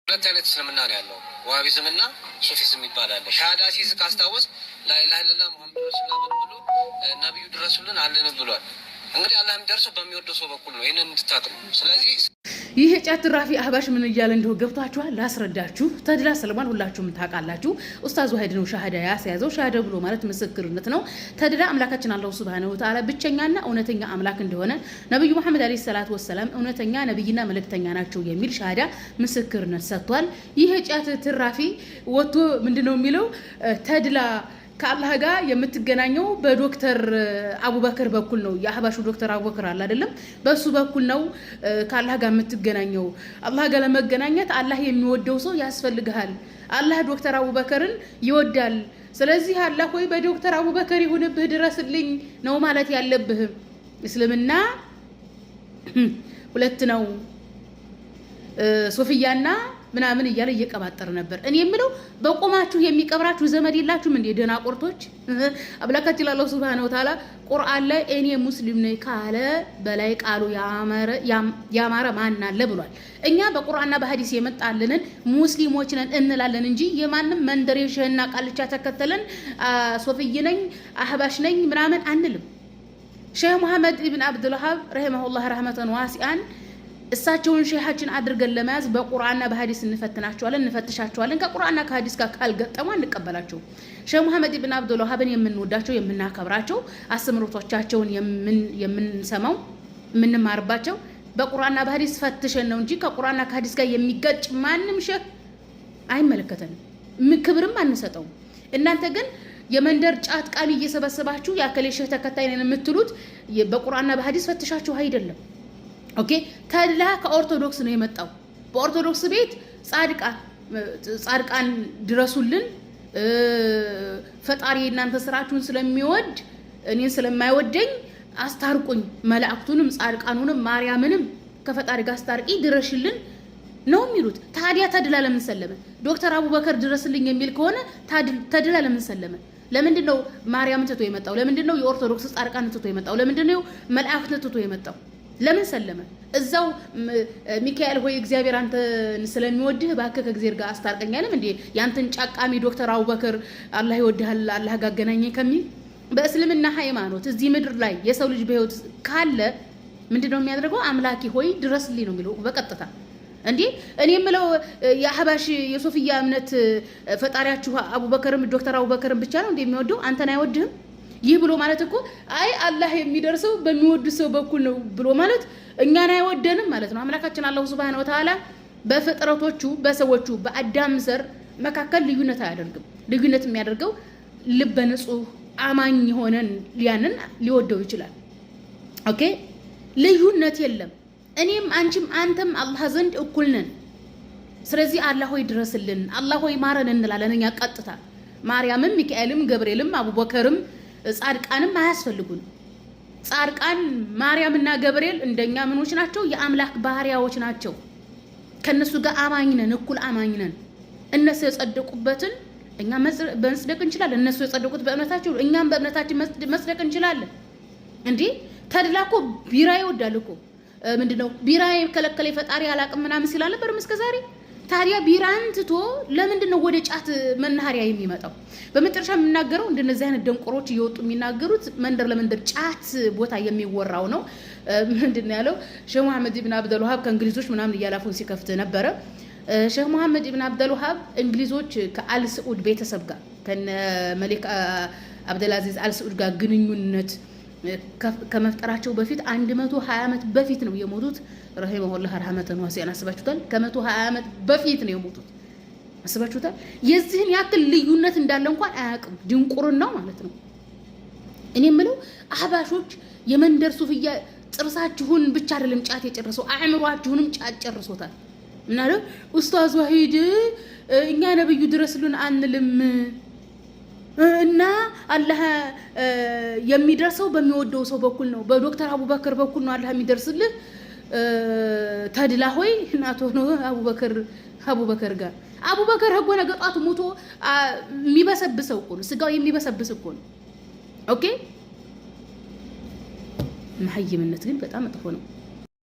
ሁለት አይነት እስልምና ነው ያለው፣ ዋሃቢዝምና ሱፊዝም ይባላል። ሻሃዳ ሲይዝ ካስታወስ ላኢላሀ ኢለላህ ሙሐመድ ረሱሉላህ ብሎ ነብዩ ድረሱልን አለን ብሏል። እንግዲህ አላህ የሚደርሰው በሚወደው ሰው በኩል ነው። ይሄንን እንድታውቁ። ስለዚህ ይሄ ጫት ራፊ አህባሽ ምን እያለ እንደው ገብቷችኋል? ላስረዳችሁ። ተድላ ሰለማን ሁላችሁም ታውቃላችሁ። ኡስታዝ ዋሂድ ነው ሻሃዳ ያስያዘው። ሻሃዳ ብሎ ማለት ምስክርነት ነው። ተድላ አምላካችን አላህ ሱብሃነሁ ወተዓላ ብቸኛና እውነተኛ አምላክ እንደሆነ ነብዩ መሐመድ አለይሂ ሰላቱ ወሰላም እውነተኛ ነብይና መልእክተኛ ናቸው የሚል ሻሃዳ ምስክርነት ሰጥቷል። ይሄ ጫት ትራፊ ወጥቶ ምንድነው የሚለው? ተድላ ከአላህ ጋር የምትገናኘው በዶክተር አቡበከር በኩል ነው። የአህባሹ ዶክተር አቡበከር አለ አይደለም? በሱ በኩል ነው ከአላህ ጋር የምትገናኘው። አላህ ጋር ለመገናኘት አላህ የሚወደው ሰው ያስፈልግሃል። አላህ ዶክተር አቡበከርን ይወዳል። ስለዚህ አላህ ሆይ በዶክተር አቡበከር ይሁንብህ ድረስልኝ ነው ማለት ያለብህ። እስልምና ሁለት ነው፣ ሶፊያና ምናምን እያለ እየቀባጠረ ነበር። እኔ የምለው በቆማችሁ የሚቀብራችሁ ዘመድ የላችሁም እንዴ? ደናቁርቶች። አምላካችን አላህ ሱብሃነሁ ወተዓላ ቁርአን ላይ እኔ ሙስሊም ነኝ ካለ በላይ ቃሉ ያማረ ማን አለ ብሏል። እኛ በቁርአንና በሐዲስ የመጣልንን ሙስሊሞች ነን እንላለን እንጂ የማንም መንደር የሸህና ቃልቻ ተከተለን ሶፍይ ነኝ አህባሽ ነኝ ምናምን አንልም። ሼህ መሐመድ ኢብን አብዱል ወሃብ ረሂመሁላህ ረህመተን ዋሲአን እሳቸውን ሼሃችን አድርገን ለመያዝ በቁርአንና በሐዲስ እንፈትሻቸዋለን። ከቁርአንና ከሐዲስ ጋር ካልገጠሙ አንቀበላቸው። ሼህ መሐመድ ኢብን አብዱል ወሃብን የምንወዳቸው የምናከብራቸው፣ አስተምሮቶቻቸውን የምንሰማው የምንማርባቸው በቁርአንና በሐዲስ ፈትሸን ነው እንጂ ከቁርአንና ከሐዲስ ጋር የሚገጭ ማንም ሼህ አይመለከተንም፣ ክብርም አንሰጠውም። እናንተ ግን የመንደር ጫት ቃሚ እየሰበሰባችሁ ያከለ ሼህ ተከታይ ነን የምትሉት በቁርአንና በሐዲስ ፈትሻችሁ አይደለም። ኦኬ። ተድላ ከኦርቶዶክስ ነው የመጣው። በኦርቶዶክስ ቤት ጻድቃን ድረሱልን፣ ፈጣሪ እናንተ ስራችሁን ስለሚወድ እኔን ስለማይወደኝ አስታርቁኝ፣ መላእክቱንም ጻድቃኑንም ማርያምንም ከፈጣሪ ጋር አስታርቂ ድረሽልን ነው የሚሉት። ታዲያ ተድላ ለምን ሰለመ? ዶክተር አቡበከር ድረስልኝ የሚል ከሆነ ተድላ ለምን ሰለመ? ለምንድን ነው ማርያምን ትቶ የመጣው? ለምንድን ነው የኦርቶዶክስ ጻድቃን ትቶ የመጣው? ለምንድን ነው መላእክትን ትቶ የመጣው? ለምን ሰለመ? እዛው ሚካኤል ሆይ እግዚአብሔር አንተ ስለሚወድህ እባክህ ከእግዚአብሔር ጋር አስታርቀኛለም እንዴ ያንተን ጫቃሚ ዶክተር አቡበከር አላህ ይወድሃል አላህ ጋር አገናኘኝ ከሚል። በእስልምና ሃይማኖት እዚህ ምድር ላይ የሰው ልጅ በህይወት ካለ ምንድነው የሚያደርገው? አምላኪ ሆይ ድረስልኝ ነው የሚለው በቀጥታ እንዴ። እኔ የምለው የአህባሽ የሶፊያ እምነት ፈጣሪያችሁ አቡበከርም ዶክተር አቡበከርም ብቻ ነው እንደሚወደው አንተን አይወድህም? ይህ ብሎ ማለት እኮ አይ አላህ የሚደርሰው በሚወድ ሰው በኩል ነው ብሎ ማለት እኛን አይወደንም ማለት ነው። አምላካችን አላህ ሱብሃነሁ ወተዓላ በፍጥረቶቹ በሰዎቹ በአዳም ዘር መካከል ልዩነት አያደርግም። ልዩነት የሚያደርገው ልበ ንጹህ አማኝ የሆነን ያንን ሊወደው ይችላል። ኦኬ፣ ልዩነት የለም። እኔም አንቺም አንተም አላህ ዘንድ እኩል ነን። ስለዚህ አላህ ሆይ ድረስልን፣ አላህ ሆይ ማረን እንላለን እኛ ቀጥታ። ማርያምም ሚካኤልም ገብርኤልም አቡበከርም ጻድቃንም አያስፈልጉን። ጻድቃን ማርያምና ገብርኤል እንደኛ ምኖች ናቸው? የአምላክ ባህሪያዎች ናቸው። ከነሱ ጋር አማኝ ነን፣ እኩል አማኝ ነን። እነሱ የጸደቁበትን እኛ መጽደቅ እንችላለን። እነሱ የጸደቁት በእምነታቸው እኛም በእምነታችን መጽደቅ እንችላለን። እንዴ ተድላ እኮ ቢራ ይወዳል እኮ። ምንድነው ቢራ የከለከለ ፈጣሪ አላቅም ምናምን ሲል አልነበረም እስከዛሬ? ታዲያ ቢራን ትቶ ለምንድን ነው ወደ ጫት መናኸሪያ የሚመጣው? በመጨረሻ የምናገረው እንደነዚህ አይነት ደንቆሮች እየወጡ የሚናገሩት መንደር ለመንደር ጫት ቦታ የሚወራው ነው። ምንድን ነው ያለው? ሼህ መሐመድ ኢብን አብዱል ወሃብ ከእንግሊዞች ምናምን እያላፉን ሲከፍት ነበረ። ሼህ መሐመድ ኢብን አብዱል ወሃብ እንግሊዞች ከአል ሰዑድ ቤተሰብ ጋር ከነ መሊክ አብደልአዚዝ አል ሰዑድ ጋር ግንኙነት ከመፍጠራቸው በፊት 120 ዓመት በፊት ነው የሞቱት። ረሂመሁላህ ረህመተን ዋሲአን። አስባችሁታል? ከ120 ዓመት በፊት ነው የሞቱት። አስባችሁታል? የዚህን ያክል ልዩነት እንዳለ እንኳን አያውቅም። ድንቁርናው ማለት ነው። እኔ የምለው አህባሾች የመንደር ሱፍያ ጥርሳችሁን ብቻ አይደለም ጫት የጨረሰው አእምሯችሁንም ጫት ጨርሶታል። ምናለው ኡስታዝ ዋሂድ እኛ ነብዩ ድረስሉን አንልም እና አላህ የሚደርሰው በሚወደው ሰው በኩል ነው። በዶክተር አቡበከር በኩል ነው አላህ የሚደርስልህ። ተድላ ሆይ እናቶ ነው አቡበከር ጋር አቡበከር ህጎ ነገጣቱ ሞቶ የሚበሰብሰው እኮ ነው። ስጋው የሚበሰብስ እኮ ነው። ኦኬ፣ መሐይምነት ግን በጣም መጥፎ ነው።